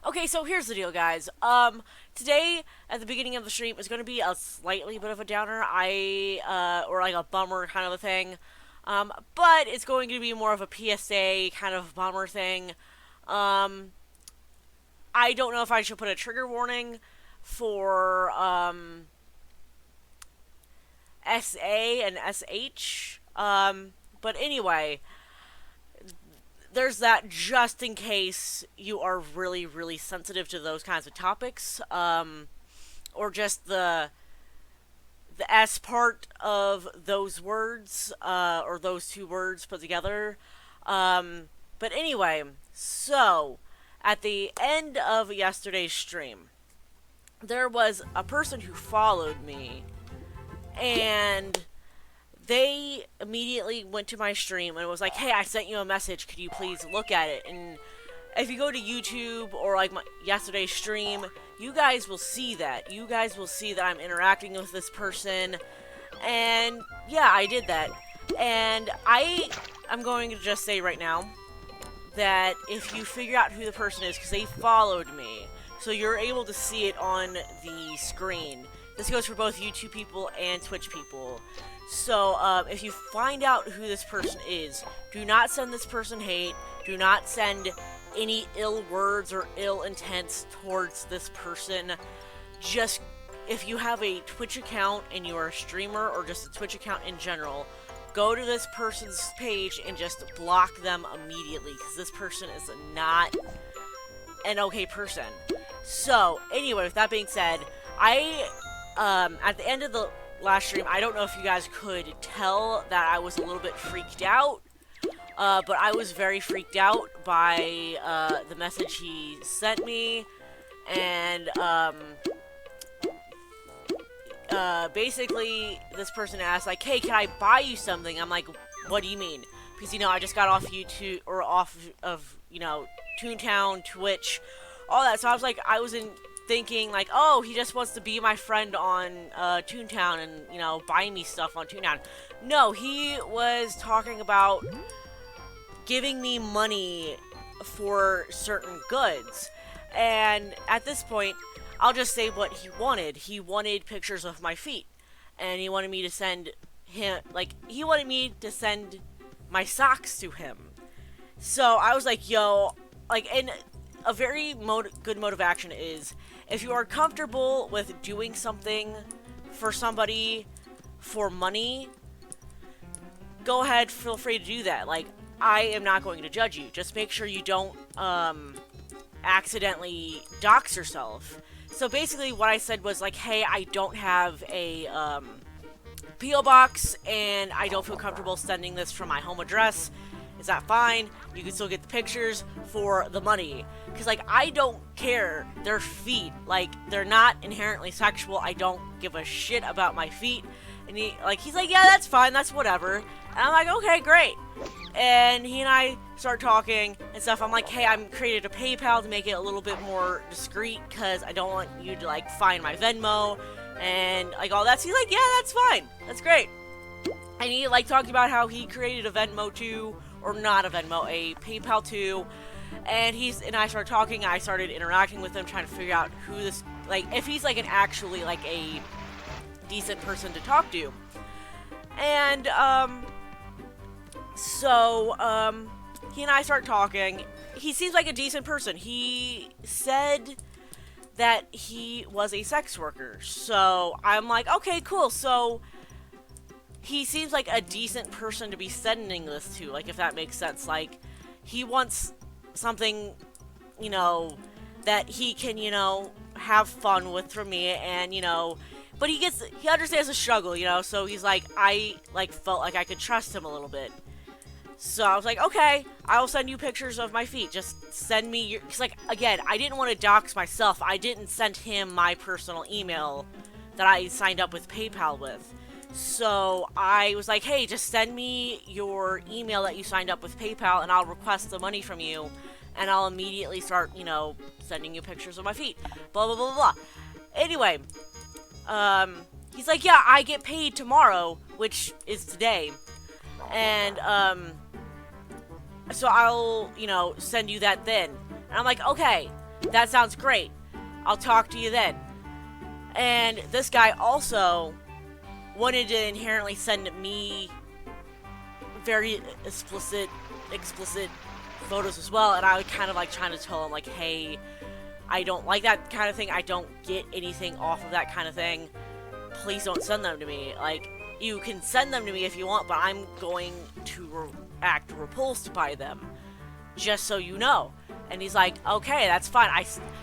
Okay, so here's the deal, guys. Today at the beginning of the stream is going to be a slightly bit of a downer. Or like a bummer kind of a thing. But it's going to be more of a PSA kind of bummer thing. Um, I don't know if I should put a trigger warning for SA and SH. But anyway, there's that just in case you are really, really sensitive to those kinds of topics, or just the S part of those words, or those two words put together. But anyway, so at the end of yesterday's stream, there was a person who followed me, and they immediately went to my stream and was like, "Hey, I sent you a message. Could you please look at it?" And if you go to YouTube or like yesterday's stream, you guys will see that. You guys will see that I'm interacting with this person, and yeah, I did that. And I'm going to just say right now that if you figure out who the person is, because they followed me, so you're able to see it on the screen. This goes for both YouTube people and Twitch people. So, if you find out who this person is, do not send this person hate. Do not send any ill words or ill intents towards this person. Just, if you have a Twitch account and you are a streamer or just a Twitch account in general, go to this person's page and just block them immediately, because this person is not an okay person. So, anyway, with that being said, at the end of the last stream, I don't know if you guys could tell that I was a little bit freaked out, but I was very freaked out by the message he sent me, and basically this person asked, like, "Hey, can I buy you something?" I'm like, "What do you mean?" Because, I just got off YouTube, or off of, Toontown, Twitch, all that, so I was thinking, like, oh, he just wants to be my friend on Toontown and, buy me stuff on Toontown. No, he was talking about giving me money for certain goods. And at this point, I'll just say what he wanted. He wanted pictures of my feet. And he wanted me to send my socks to him. So I was like, yo, and a very good mode of action is, if you are comfortable with doing something for somebody for money, go ahead, feel free to do that. I am not going to judge you. Just make sure you don't accidentally dox yourself. So basically what I said was, like, hey, I don't have a P.O. box, and I don't feel comfortable sending this from my home address. Is that fine? You can still get the pictures for the money. Because, I don't care. Their feet, they're not inherently sexual. I don't give a shit about my feet. And he's like, yeah, that's fine. That's whatever. And I'm like, okay, great. And he and I start talking and stuff. I'm like, hey, I'm created a PayPal to make it a little bit more discreet, because I don't want you to, find my Venmo and, all that. So he's like, yeah, that's fine. That's great. And he, talked about how he created a Venmo too, or not a Venmo, a PayPal too. And I started talking, I started interacting with him, trying to figure out who this, if he's, an actually, a decent person to talk to. And, he and I start talking. He seems like a decent person. He said that he was a sex worker. So, I'm like, okay, cool. So, he seems like a decent person to be sending this to, if that makes sense. He wants something, that he can, have fun with from me, and, but he understands the struggle, so he's like, I, felt like I could trust him a little bit. So I was like, okay, I'll send you pictures of my feet. Just send me your, because, again, I didn't want to dox myself. I didn't send him my personal email that I signed up with PayPal with. So I was like, hey, just send me your email that you signed up with PayPal, and I'll request the money from you, and I'll immediately start, sending you pictures of my feet. Blah, blah, blah, blah. Anyway, he's like, yeah, I get paid tomorrow, which is today. And, so I'll, send you that then. And I'm like, okay. That sounds great. I'll talk to you then. And this guy also wanted to inherently send me very explicit photos as well, and I was kind of like trying to tell him like, hey, I don't like that kind of thing. I don't get anything off of that kind of thing. Please don't send them to me. Like, you can send them to me if you want, but I'm going to act repulsed by them. Just so you know. And he's like, okay, that's fine.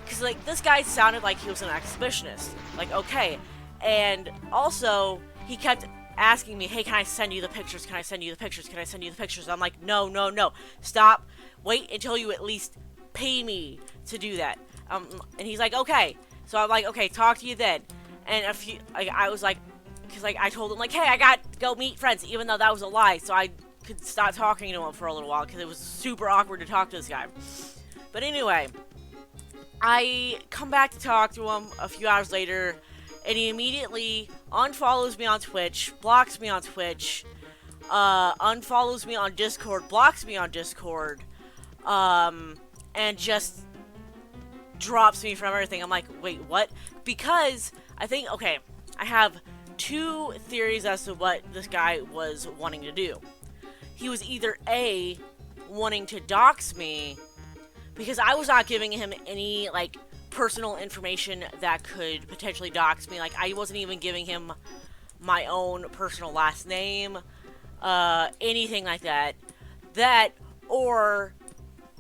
Because, like, this guy sounded like he was an exhibitionist. Like, okay. And also, he kept asking me, hey, can I send you the pictures? Can I send you the pictures? Can I send you the pictures? I'm like, no, no, no. Stop. Wait until you at least pay me to do that. And he's like, okay. So I'm like, okay, talk to you then. And I was like, because, like, I told him, like, hey, I got to go meet friends, even though that was a lie. So I could stop talking to him for a little while, because it was super awkward to talk to this guy. But anyway, I come back to talk to him a few hours later, and he immediately unfollows me on Twitch, blocks me on Twitch, unfollows me on Discord, blocks me on Discord, and just drops me from everything. I'm like, wait, what? Because I think, okay, I have two theories as to what this guy was wanting to do. He was either A, wanting to dox me, because I was not giving him any, like, personal information that could potentially dox me. Like, I wasn't even giving him my own personal last name, anything like that. That, or,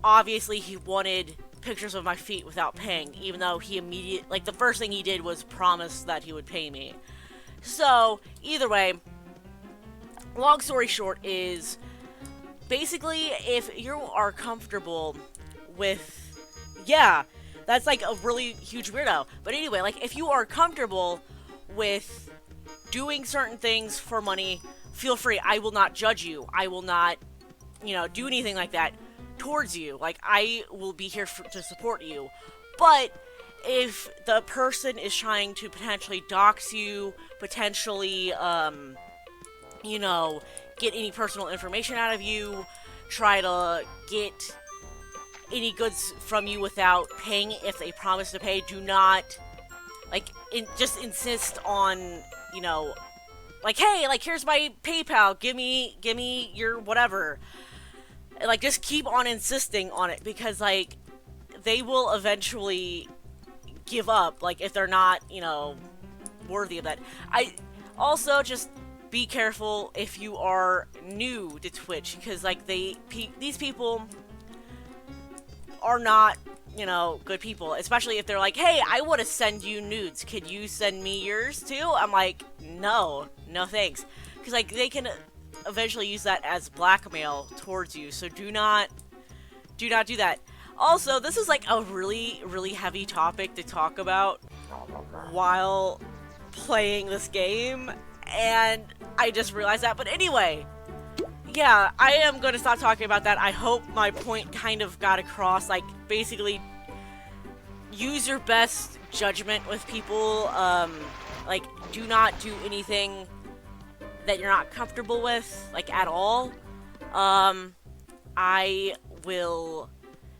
obviously he wanted pictures of my feet without paying, even though he like, the first thing he did was promise that he would pay me. So, either way, long story short is, basically, if you are comfortable with, yeah, that's like a really huge weirdo. But anyway, like, if you are comfortable with doing certain things for money, feel free. I will not judge you. I will not, do anything like that towards you. Like, I will be here to support you. But if the person is trying to potentially dox you, potentially, get any personal information out of you, try to get any goods from you without paying if they promise to pay, do not, like, just insist on, like, hey, like, here's my PayPal, give me your whatever. Like, just keep on insisting on it, because, like, they will eventually give up, like, if they're not, worthy of that. I also just be careful if you are new to Twitch, because, like, these people are not, good people, especially if they're like, hey, I want to send you nudes, could you send me yours too? I'm like, no thanks, because, like, they can eventually use that as blackmail towards you, so do not do that. Also, this is, like, a really, really heavy topic to talk about while playing this game, and I just realized that. But anyway, yeah, I am going to stop talking about that. I hope my point kind of got across. Like, basically, use your best judgment with people. Like, do not do anything that you're not comfortable with, like, at all. I will,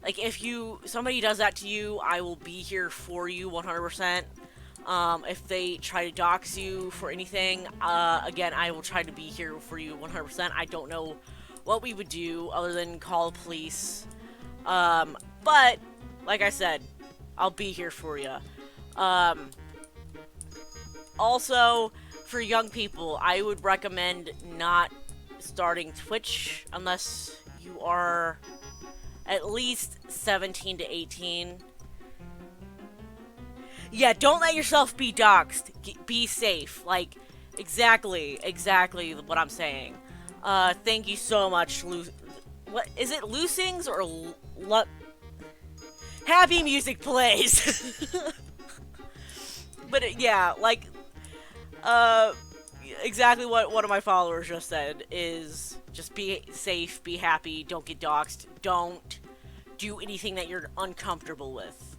like, if somebody does that to you, I will be here for you 100%. If they try to dox you for anything, again, I will try to be here for you 100%. I don't know what we would do other than call the police. But, like I said, I'll be here for you. Also, for young people, I would recommend not starting Twitch unless you are at least 17 to 18. Yeah, don't let yourself be doxxed. Be safe. Like, exactly what I'm saying. Thank you so much, what is it, Loosings or Happy Music Plays. But yeah, like, exactly what one of my followers just said is just be safe, be happy, don't get doxxed, don't do anything that you're uncomfortable with.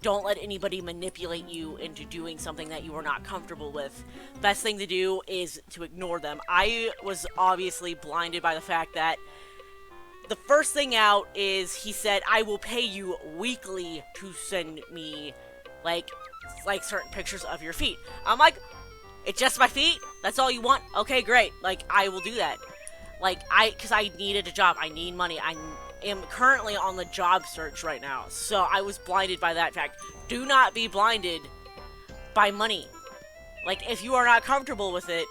Don't let anybody manipulate you into doing something that you are not comfortable with. Best thing to do is to ignore them. I was obviously blinded by the fact that the first thing out is he said, I will pay you weekly to send me, like certain pictures of your feet. I'm like, it's just my feet? That's all you want? Okay, great. Like, I will do that. Like, because I needed a job. I need money. I am currently on the job search right now. So I was blinded by that fact. Do not be blinded by money. Like, if you are not comfortable with it,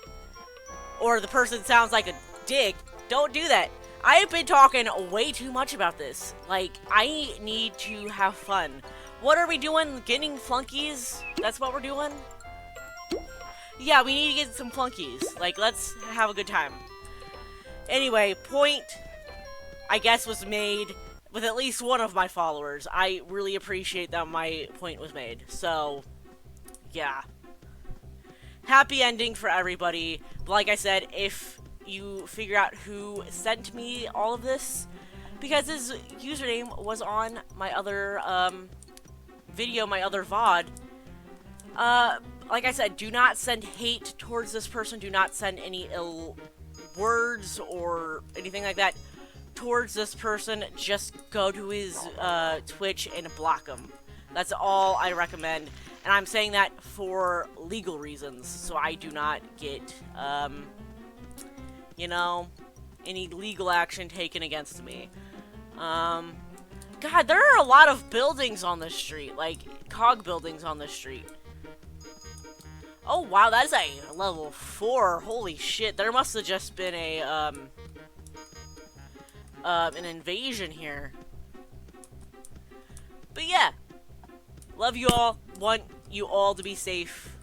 or the person sounds like a dick, don't do that. I have been talking way too much about this. Like, I need to have fun. What are we doing? Getting flunkies? That's what we're doing? Yeah, we need to get some flunkies. Like, let's have a good time. Anyway, point, I guess, was made with at least one of my followers. I really appreciate that my point was made. So, yeah. Happy ending for everybody. But like I said, if you figure out who sent me all of this, because his username was on my other video, my other VOD, like I said, do not send hate towards this person. Do not send any ill words or anything like that towards this person. Just go to his Twitch and block him. That's all I recommend. And I'm saying that for legal reasons, so I do not get, you know, any legal action taken against me. God, there are a lot of buildings on this street, like, cog buildings on this street. Oh, wow, that's a level 4. Holy shit, there must have just been a, an invasion here. But yeah, love you all, want you all to be safe.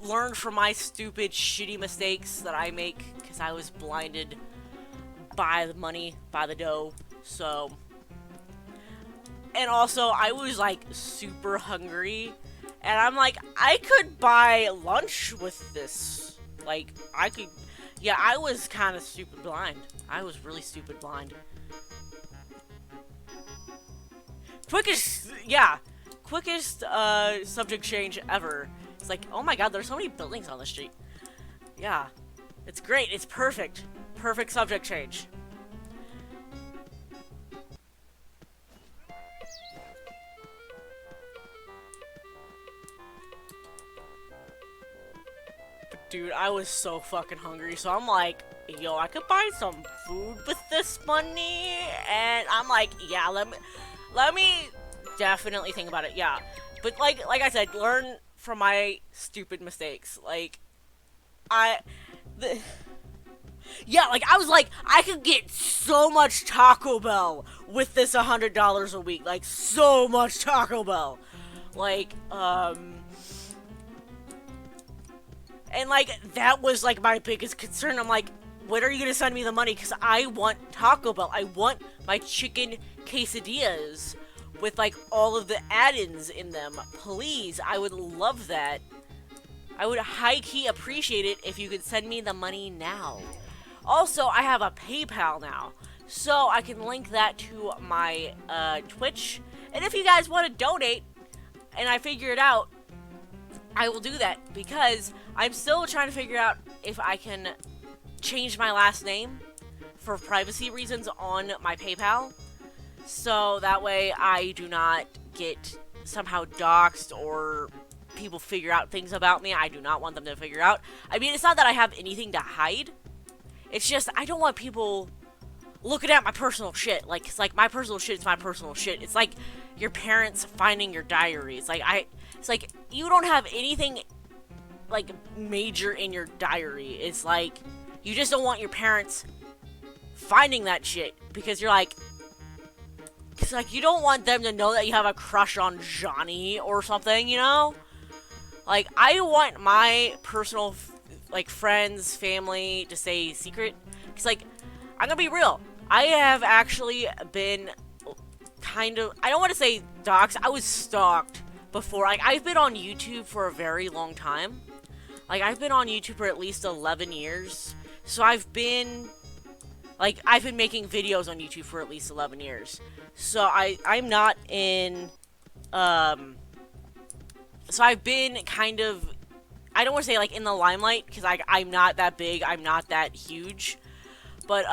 Learn from my stupid, shitty mistakes that I make, because I was blinded by the money, by the dough, so. And also, I was, like, super hungry. And I'm like, I could buy lunch with this. Like, I could... Yeah, I was kind of stupid blind. I was really stupid blind. Quickest... Yeah. Quickest, subject change ever. It's like, oh my god, there's so many buildings on the street. Yeah. It's great. It's perfect. Perfect subject change. Dude, I was so fucking hungry, so I'm like, yo, I could buy some food with this money, and I'm like, yeah, let me definitely think about it, yeah. But like I said, learn from my stupid mistakes. Like, yeah, like, I was like, I could get so much Taco Bell with this $100 a week, like, so much Taco Bell. Like, and, like, that was, like, my biggest concern. I'm like, when are you gonna send me the money? Because I want Taco Bell. I want my chicken quesadillas with, like, all of the add-ins in them. Please, I would love that. I would high-key appreciate it if you could send me the money now. Also, I have a PayPal now, so I can link that to my, Twitch. And if you guys want to donate, and I figure it out, I will do that, because I'm still trying to figure out if I can change my last name for privacy reasons on my PayPal, so that way I do not get somehow doxxed or people figure out things about me I do not want them to figure out. I mean, it's not that I have anything to hide, it's just I don't want people looking at my personal shit. Like, it's like my personal shit is my personal shit. It's like your parents finding your diary. It's like you don't have anything like major in your diary. It's like you just don't want your parents finding that shit because you're like, it's like you don't want them to know that you have a crush on Johnny or something, you know? Like, I want my personal like friends, family to stay secret. Cause like, I'm gonna be real. I have actually been kind of, I don't want to say doxxed, I was stalked before. Like, I've been on YouTube for a very long time. Like, I've been on YouTube for at least 11 years. So I've been making videos on YouTube for at least 11 years. So I'm not in, so I've been kind of, I don't want to say, like, in the limelight, because I'm not that big, I'm not that huge. But,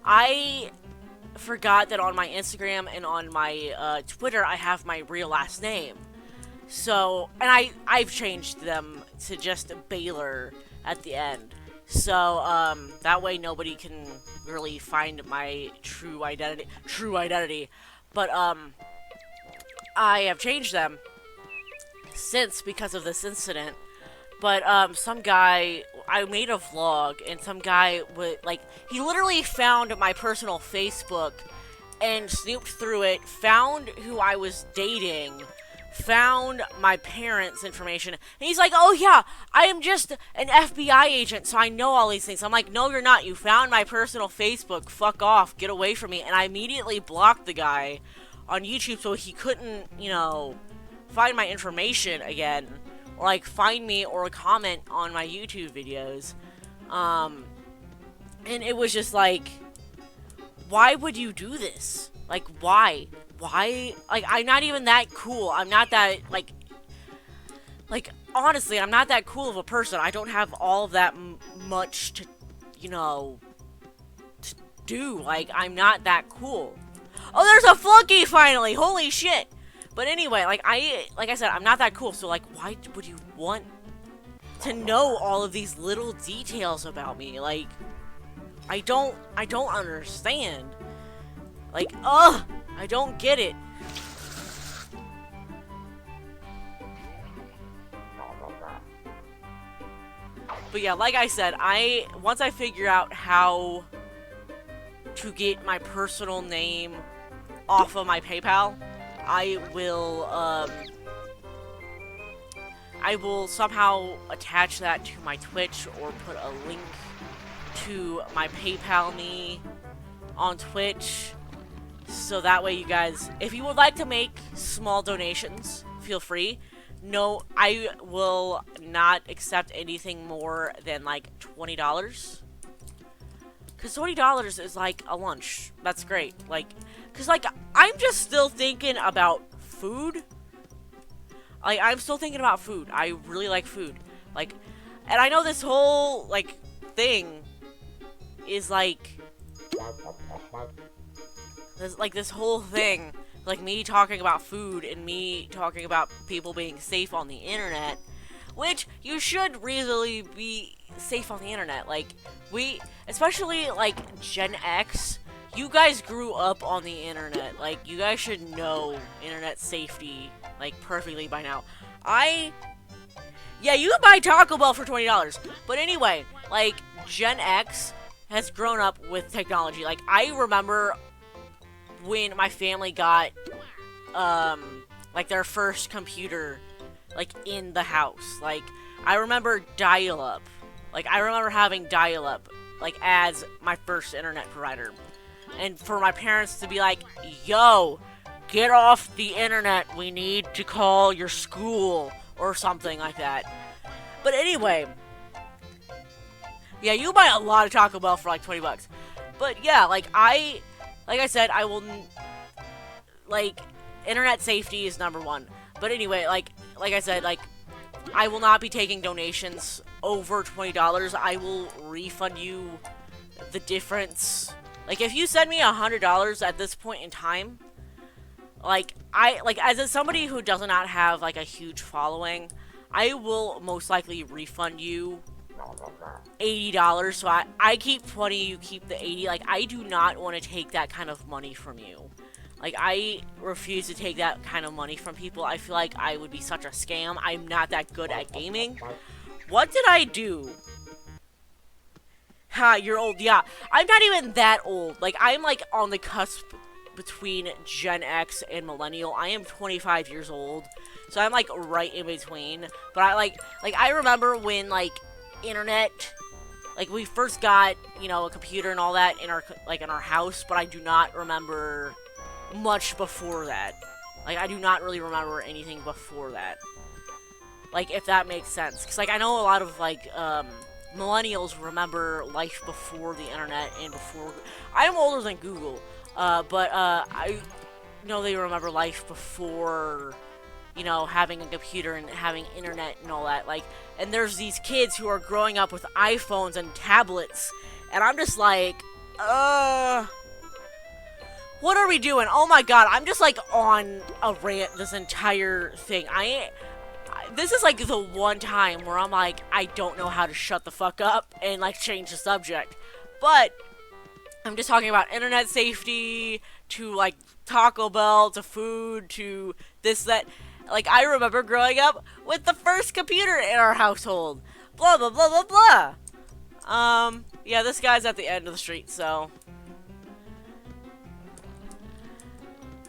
I forgot that on my Instagram and on my Twitter, I have my real last name. So, and I've changed them to just Baylor at the end. So, that way nobody can really find my true identity. But, I have changed them since because of this incident. But, some guy, I made a vlog, and some guy would, like, he literally found my personal Facebook and snooped through it, found who I was dating, found my parents' information, and he's like, oh yeah, I am just an FBI agent, so I know all these things. I'm like, no, you're not. You found my personal Facebook. Fuck off. Get away from me. And I immediately blocked the guy on YouTube so he couldn't, you know, find my information again, or like find me or comment on my YouTube videos. And it was just like, why would you do this? Like, why? Why? Like, I'm not even that cool. I'm not that, like, honestly, I'm not that cool of a person. I don't have all of that much to, you know, to do. Like, I'm not that cool. Oh, there's a flunky finally! Holy shit! But anyway, like I said, I'm not that cool, so, like, why would you want to know all of these little details about me? Like, I don't understand. Like, ugh! I don't get it. But yeah, like I said, once I figure out how to get my personal name off of my PayPal, I will somehow attach that to my Twitch or put a link to my PayPal me on Twitch. So that way you guys, if you would like to make small donations, feel free. No, I will not accept anything more than like $20. Because $20 is like a lunch. That's great. Like, because like, I'm just still thinking about food. Like, I'm still thinking about food. I really like food. Like, and I know this whole, like, thing is like, this whole thing, like me talking about food and me talking about people being safe on the internet, which you should reasonably be safe on the internet. Like, especially like Gen X, you guys grew up on the internet. Like, you guys should know internet safety, like, perfectly by now. Yeah, you can buy Taco Bell for $20, but anyway, like, Gen X has grown up with technology. Like, I remember when my family got, like, their first computer, like, in the house. Like, I remember dial-up. Like, I remember having dial-up, like, as my first internet provider. And for my parents to be like, yo, get off the internet, we need to call your school, or something like that. But anyway, yeah, you buy a lot of Taco Bell for like $20. But yeah, like I said, I will, like, internet safety is #1. But anyway, like I said, like, I will not be taking donations over $20. I will refund you the difference. Like, if you send me $100 at this point in time, like, as somebody who does not have, like, a huge following, I will most likely refund you $80. So I keep 20, you keep the 80. Like, I do not want to take that kind of money from you. Like, I refuse to take that kind of money from people. I feel like I would be such a scam. I'm not that good at gaming. What did I do? Ha, you're old. Yeah, I'm not even that old. Like, I'm, like, on the cusp between Gen X and Millennial. I am 25 years old. So I'm, like, right in between. But I remember when, like, internet, like, we first got, you know, a computer and all that in our house, but I do not remember much before that. Like, I do not really remember anything before that. Like, if that makes sense. Because, like, I know a lot of, like, millennials remember life before the internet and before... I'm older than Google, but I know they remember life before, you know, having a computer and having internet and all that. Like, and there's these kids who are growing up with iPhones and tablets, and I'm just like, What are we doing? Oh my god, I'm just like on a rant this entire thing. This is like the one time where I'm like, I don't know how to shut the fuck up and like change the subject. But I'm just talking about internet safety, to like Taco Bell, to food, to this, that. Like, I remember growing up with the first computer in our household. Blah, blah, blah, blah, blah. Yeah, this guy's at the end of the street, so.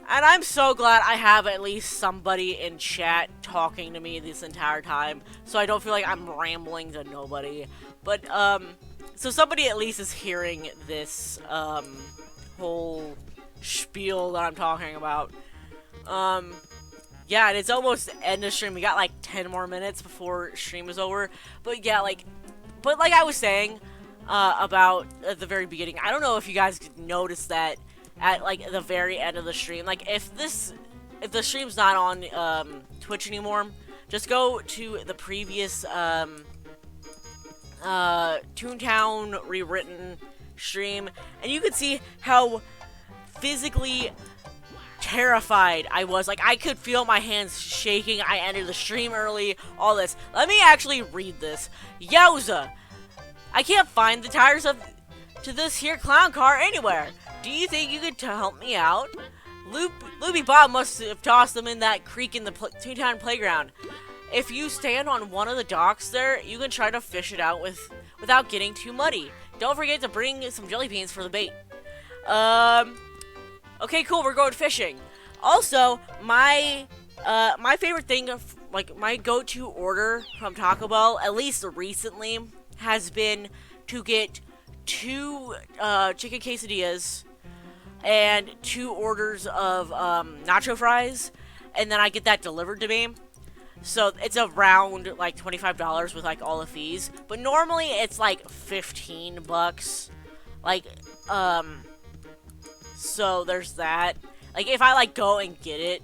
And I'm so glad I have at least somebody in chat talking to me this entire time, so I don't feel like I'm rambling to nobody. But, so somebody at least is hearing this, whole spiel that I'm talking about. Yeah, and it's almost end of stream. We got like 10 more minutes before stream is over. But yeah, like I was saying, about at the very beginning, I don't know if you guys noticed that at like the very end of the stream. Like if the stream's not on Twitch anymore, just go to the previous Toontown Rewritten stream, and you can see how physically terrified I was. Like, I could feel my hands shaking. I ended the stream early, all this. Let me actually read this. Yowza! I can't find the tires to this here clown car anywhere. Do you think you could help me out? Loopy Bob must have tossed them in that creek in the Toontown playground. If you stand on one of the docks there, you can try to fish it out without getting too muddy. Don't forget to bring some jelly beans for the bait. Okay, cool, we're going fishing. Also, my favorite thing, like, my go-to order from Taco Bell, at least recently, has been to get 2 chicken quesadillas and 2 orders of nacho fries, and then I get that delivered to me. So it's around like $25 with like all the fees, but normally it's like $15. Like, so there's that. Like, if I like go and get it,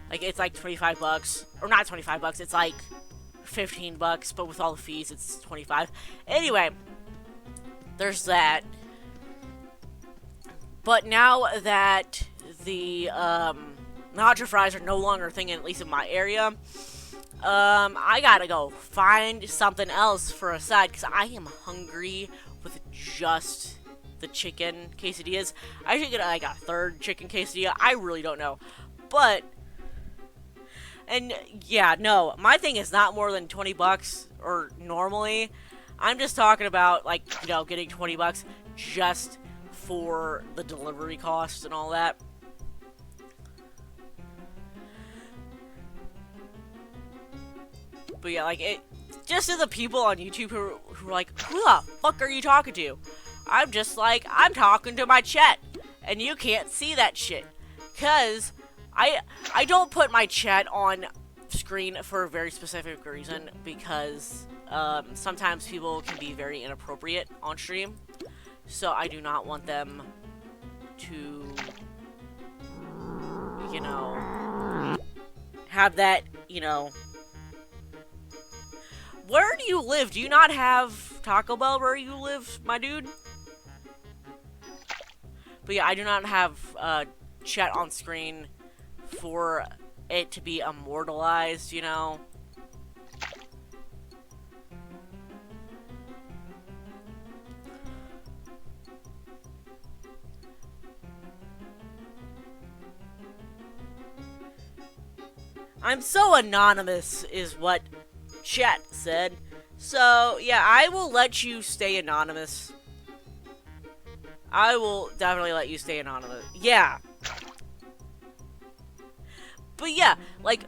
like it's like $25, or not $25, it's like $15, but with all the fees it's $25. Anyway, there's that. But now that the nacho fries are no longer a thing, at least in my area, I gotta go find something else for a side, because I am hungry with just the chicken quesadillas. I should get like a 3rd chicken quesadilla. I really don't know. But, and yeah, no, my thing is not more than $20, or normally. I'm just talking about, like, you know, getting $20 just for the delivery costs and all that. But yeah, like, it, just to the people on YouTube who are like, who the fuck are you talking to? I'm just like, I'm talking to my chat, and you can't see that shit. Cause I don't put my chat on screen for a very specific reason, because sometimes people can be very inappropriate on stream. So I do not want them to, you know, have that, you know. Where do you live? Do you not have Taco Bell where you live, my dude? But yeah, I do not have chat on screen for it to be immortalized, you know? I'm so anonymous, is what chat said. So, yeah, I will let you stay anonymous. I will definitely let you stay anonymous. Yeah. But yeah, like,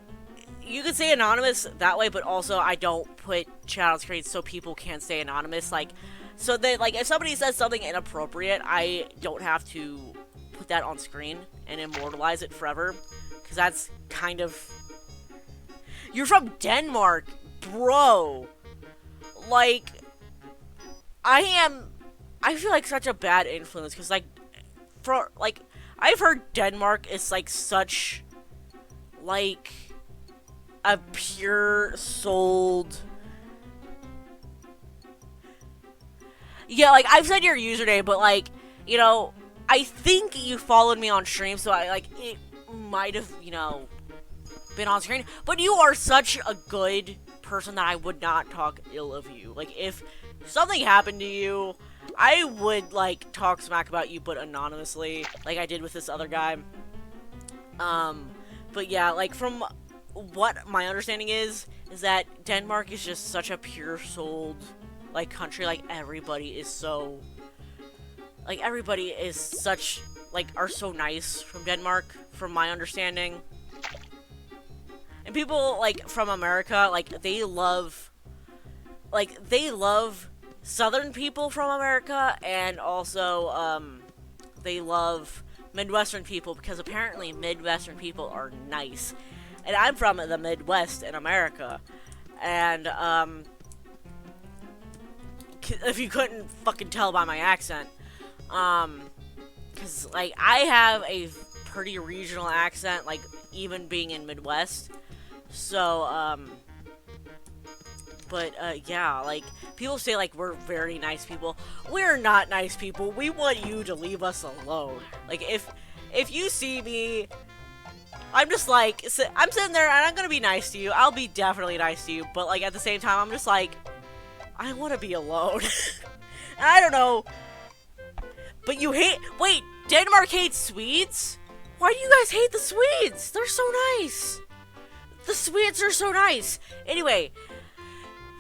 you can stay anonymous that way, but also I don't put chat on screen so people can't stay anonymous. Like, so that, like, if somebody says something inappropriate, I don't have to put that on screen and immortalize it forever. Because that's kind of... You're from Denmark, bro. Like, I feel like such a bad influence, because, like, I've heard Denmark is, like, such, like, a pure-souled... Yeah, like, I've said your username, but, like, you know, I think you followed me on stream, so it might have, been on screen. But you are such a good person that I would not talk ill of you. Like, if something happened to you, I would, talk smack about you, but anonymously, like I did with this other guy. But yeah, from what my understanding is that Denmark is just such a pure-souled, country. Everybody is so... everybody is such... are so nice from Denmark, from my understanding. And people, from America, they love... they love Southern people from America, and also, they love Midwestern people, because apparently Midwestern people are nice. And I'm from the Midwest in America. And, if you couldn't fucking tell by my accent, because, I have a pretty regional accent, even being in Midwest. So, but, yeah, people say, we're very nice people. We're not nice people. We want you to leave us alone. If you see me, I'm just, I'm sitting there, and I'm gonna be nice to you. I'll be definitely nice to you, but, at the same time, I'm just, I want to be alone. And I don't know. But you hate... Wait, Denmark hates Swedes? Why do you guys hate the Swedes? They're so nice. The Swedes are so nice. Anyway,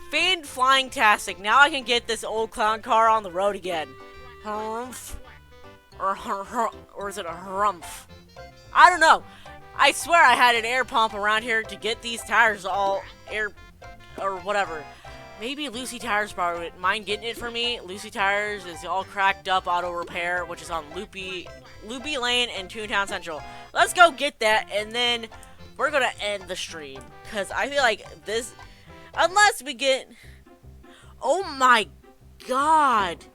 Feigned Flying-tastic. Now I can get this old clown car on the road again. Harumph. Or is it a harumph? I don't know. I swear I had an air pump around here to get these tires all air... or whatever. Maybe Lucy Tires wouldn't mind getting it for me. Lucy Tires is all cracked up auto repair, which is on Loopy Lane and Toontown Central. Let's go get that, and then we're gonna end the stream. Because I feel like this... Unless we get... Oh my god.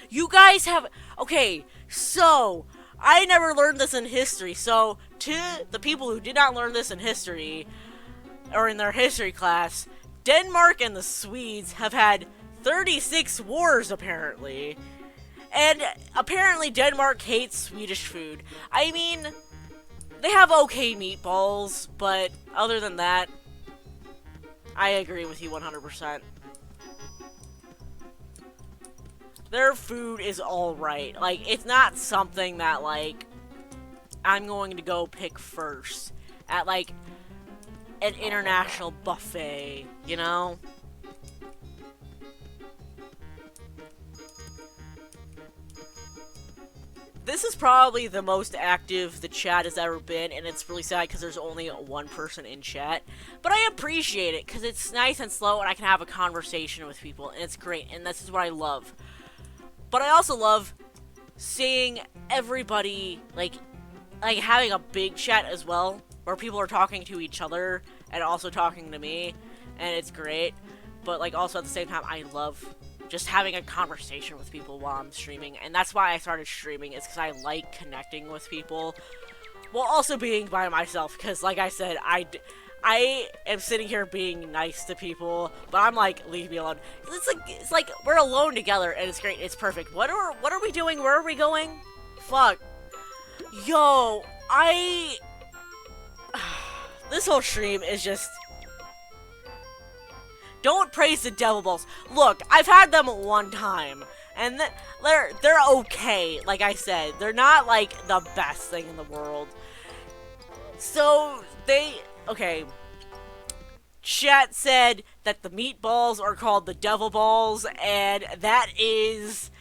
You guys have... Okay, so... I never learned this in history, so to the people who did not learn this in history, or in their history class... Denmark and the Swedes have had 36 wars, apparently. And apparently Denmark hates Swedish food. I mean, they have okay meatballs, but other than that, I agree with you 100%. Their food is alright. It's not something that, I'm going to go pick first at, an international buffet, you know? This is probably the most active the chat has ever been, and it's really sad because there's only one person in chat. But I appreciate it, because it's nice and slow, and I can have a conversation with people, and it's great, and this is what I love. But I also love seeing everybody, having a big chat as well, where people are talking to each other and also talking to me, and it's great. But, also at the same time, I love just having a conversation with people while I'm streaming, and that's why I started streaming, is because I like connecting with people, while also being by myself, because, like I said, I am sitting here being nice to people, but I'm leave me alone. It's like we're alone together, and it's great, it's perfect. What are we doing? Where are we going? Fuck. Yo, this whole stream is just... Don't praise the devil balls. Look, I've had them one time, and they're okay, like I said. They're not, the best thing in the world. So, okay. Chat said that the meatballs are called the devil balls, and that is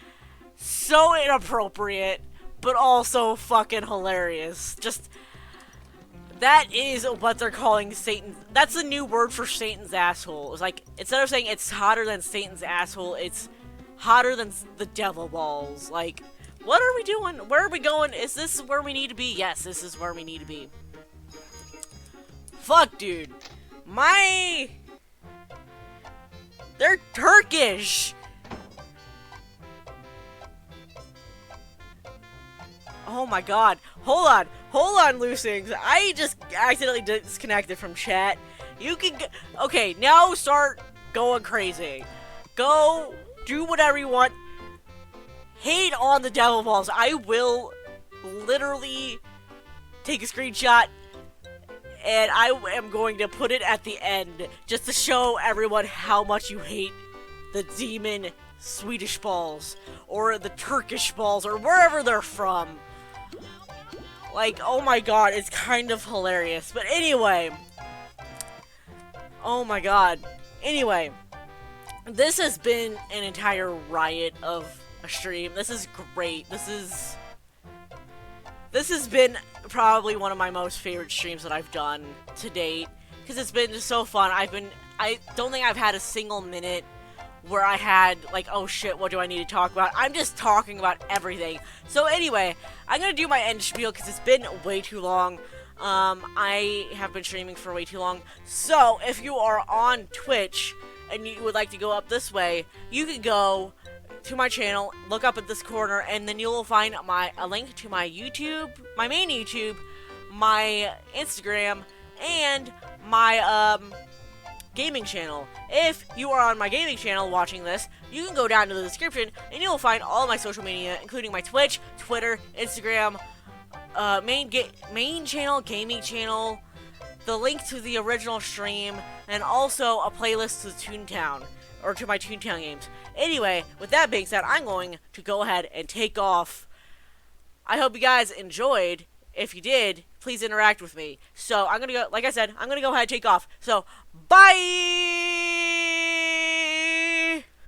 so inappropriate, but also fucking hilarious. Just... That is what they're calling Satan. That's the new word for Satan's asshole. It's instead of saying it's hotter than Satan's asshole, it's hotter than the devil balls. What are we doing? Where are we going? Is this where we need to be? Yes, this is where we need to be. Fuck, dude. They're Turkish! Oh my god. Hold on, Loosings. I just accidentally disconnected from chat. You can okay, now start going crazy. Go, do whatever you want. hate on the devil balls. I will literally take a screenshot and I am going to put it at the end just to show everyone how much you hate the demon Swedish balls or the Turkish balls or wherever they're from. Like, oh my god, it's kind of hilarious. But anyway, oh my god. Anyway, this has been an entire riot of a stream. This is great. This has been probably one of my most favorite streams that I've done to date, because it's been just so fun. I don't think I've had a single minute where I had, like, oh shit, what do I need to talk about? I'm just talking about everything. So anyway, I'm gonna do my end spiel because it's been way too long. I have been streaming for way too long. So if you are on Twitch and you would like to go up this way, you can go to my channel, look up at this corner, and then you'll find a link to my YouTube, my main YouTube, my Instagram, and my gaming channel. If you are on my gaming channel watching this, you can go down to the description and you'll find all my social media, including my Twitch, Twitter, Instagram, main channel, gaming channel, the link to the original stream, and also a playlist to Toontown, or to my Toontown games. Anyway, with that being said, I'm going to go ahead and take off. I hope you guys enjoyed. If you did, please interact with me. So I'm gonna go, like I said, I'm gonna go ahead and take off. So, bye!